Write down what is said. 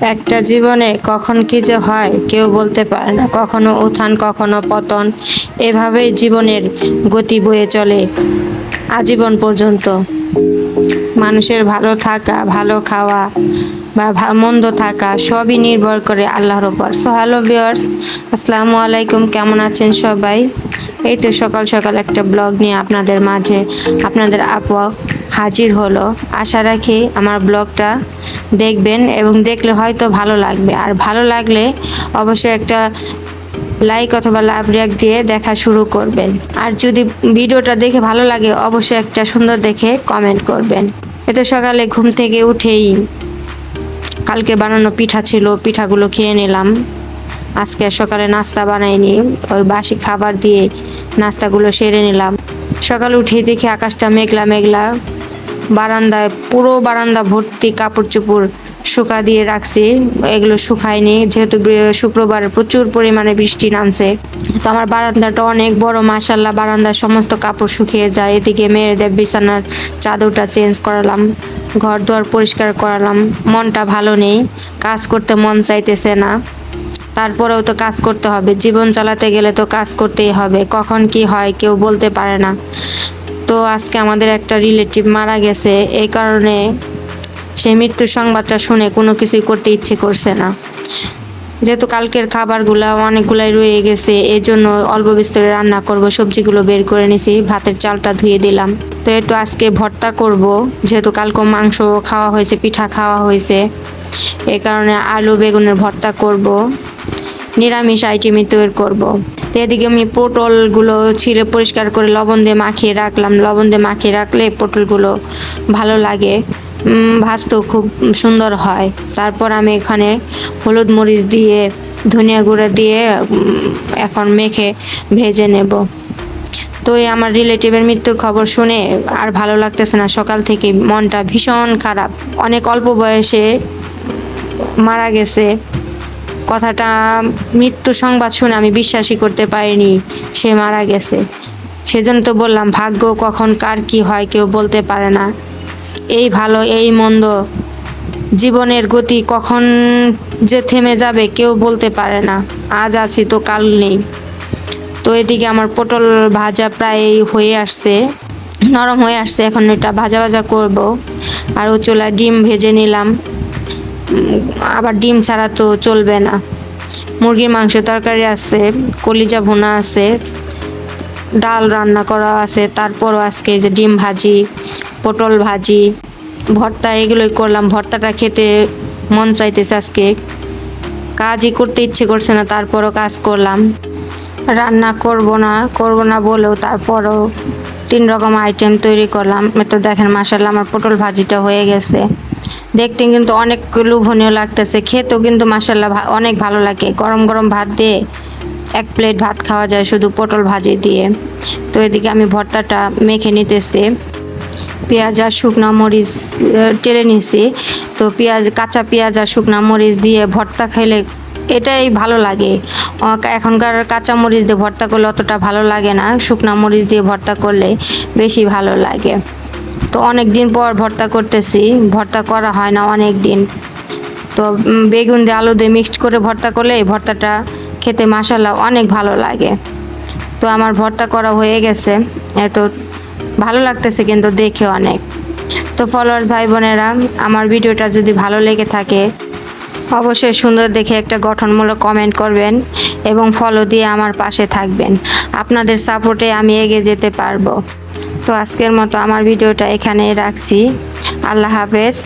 একটা জীবনে কখন কি যে হয় কেউ বলতে পারে না, কখনো উত্থান কখনো পতন। এভাবেই জীবনের গতি বয়ে চলে আজীবন পর্যন্ত। মানুষের ভালো থাকা, ভালো খাওয়া বা মন্দ থাকা সবই নির্ভর করে আল্লাহর উপর। সো হ্যালো ভিউয়ার্স, আসসালামু আলাইকুম, কেমন আছেন সবাই? এই তো সকাল সকাল একটা ব্লগ নিয়ে আপনাদের মাঝে আপনাদের আপু হাজির হলো। আশা রাখি আমার ব্লগটা দেখবেন এবং দেখলে হয়তো ভালো লাগবে। আর ভালো লাগলে অবশ্যই একটা লাইক অথবা লাভ রিয়াক্ট দিয়ে দেখা শুরু করবেন। আর যদি ভিডিওটা দেখে ভালো লাগে অবশ্যই একটা সুন্দর দেখে কমেন্ট করবেন। এত সকালে ঘুম থেকে উঠেই কালকে বানানো পিঠা ছিল, পিঠাগুলো খেয়ে নিলাম। আজকে সকালে নাস্তা বানাইনি, ওই বাসি খাবার দিয়ে নাস্তাগুলো সেরে নিলাম। সকালে উঠেই দেখি আকাশটা মেঘলা মেঘলা, বারান্দায় পুরো বারান্দা ভর্তি কাপড় চোপড় শুকা দিয়ে রাখছি, এগুলো শুকায়নি যেহেতু শুক্রবার প্রচুর পরিমাণে বৃষ্টি নামছে। তো আমার বারান্দাটা অনেক বড়, মাশাল্লাহ বারান্দার সমস্ত কাপড় শুকিয়ে যায়। এদিকে মেয়েদের বিছানার চাদরটা চেঞ্জ করালাম, ঘর দুয়ার পরিষ্কার করালাম। মনটা ভালো নেই, কাজ করতে মন চাইতেছে না, তারপরেও তো কাজ করতে হবে। জীবন চালাতে গেলে তো কাজ করতেই হবে, কখন কি হয় কেউ বলতে পারে না। তো আজকে আমাদের একটা রিলেটিভ মারা গেছে, এই কারণে সেই মৃত্যুর সংবাদটা শুনে কোনো কিছুই করতে ইচ্ছে করছে না। যেহেতু কালকের খাবারগুলা অনেকগুলাই রয়ে গেছে, এই জন্য অল্প বিস্তরে রান্না করব। সবজিগুলো বের করে নিছি, ভাতের চালটা ধুয়ে দিলাম। তো এই তো আজকে ভর্তা করব, যেহেতু কালকে মাংস খাওয়া হয়েছে, পিঠা খাওয়া হয়েছে, এই কারণে আলু বেগুনের ভর্তা করব। নিরামিষ আইটেমই তৈরি করব। তো এদিকে আমি পটলগুলো ছিলে পরিষ্কার করে লবণ দিয়ে মাখিয়ে রাখলাম। লবণ দিয়ে মাখিয়ে রাখলে পটলগুলো ভালো লাগে, ভাজতেও খুব সুন্দর হয়। তারপর আমি এখানে হলুদ মরিচ দিয়ে ধনিয়া গুঁড়া দিয়ে এখন মেখে ভেজে নেব। তো এই আমার রিলেটিভের মৃত্যুর খবর শুনে আর ভালো লাগতেছে না, সকাল থেকে মনটা ভীষণ খারাপ। অনেক অল্প বয়সে মারা গেছে, কথাটা মৃত্যু সংবাদ শুনে আমি বিশ্বাসই করতে পারিনি সে মারা গেছে। সেজন্য তো বললাম, ভাগ্য কখন কার কি হয় কেউ বলতে পারে না। এই ভালো এই মন্দ, জীবনের গতি কখন যে থেমে যাবে কেউ বলতে পারে না। আজ আছি তো কাল নেই। তো এদিকে আমার পটল ভাজা প্রায় হয়ে আসছে, নরম হয়ে আসছে, এখন এটা ভাজা ভাজা করব। আর ও চুলায় ডিম ভেজে নিলাম, আবার ডিম ছাড়া তো চলবে না। মুরগির মাংস তরকারি আছে, কলিজা ভুনা আছে, ডাল রান্না করা আছে, তারপরও আজকে যে ডিম ভাজি, পটল ভাজি, ভর্তা এগুলোই করলাম। ভর্তাটা খেতে মন চাইতেছে আজকে, কাজই করতে ইচ্ছে করছে না, তারপরও কাজ করলাম। রান্না করব না বলেও তারপরও 3 রকম আইটেম তৈরি করলাম। তো দেখেন মাশাআল্লাহ আমার পটল ভাজিটা হয়ে গেছে। দেখতে কিন্তু অনেক লোভনীয় লাগতেছে, খেতেও কিন্তু মাশাআল্লাহ অনেক ভালো লাগে। গরম গরম ভাত দিয়ে 1 প্লেট ভাত খাওয়া যায় শুধু পটল ভাজি দিয়ে। তো এদিকে আমি ভর্তাটা মেখে নিতেছি, পেঁয়াজ আর শুকনা মরিচ টেলে নিছি। তো কাঁচা পেঁয়াজ আর শুকনা মরিচ দিয়ে ভর্তা খাইলে এটাই ভালো লাগে। এখনকার কাঁচা মরিচ দিয়ে ভর্তা করলে অতটা ভালো লাগে না, শুকনা মরিচ দিয়ে ভর্তা করলে বেশি ভালো লাগে। তো অনেক দিন পর ভর্তা করতেছি, ভর্তা করা হয় না অনেক দিন। তো বেগুন দিয়ে আলু দিয়ে মিক্সড করে ভর্তা করলে এই ভর্তাটা খেতে মাশাআল্লাহ অনেক ভালো লাগে। তো আমার ভর্তা করা হয়ে গেছে, এত ভালো লাগতেছে কিন্তু দেখে অনেক। তো ফলোয়ার্স ভাই বোনেরা, আমার ভিডিওটা যদি ভালো লেগে থাকে অবশ্যই সুন্দর দেখে একটা গঠনমূলক কমেন্ট করবেন এবং ফলো দিয়ে আমার পাশে থাকবেন। আপনাদের সাপোর্টে আমি এগিয়ে যেতে পারবো। তো আজকের মতো আমার ভিডিওটা এখানেই রাখছি। আল্লাহ হাফেজ।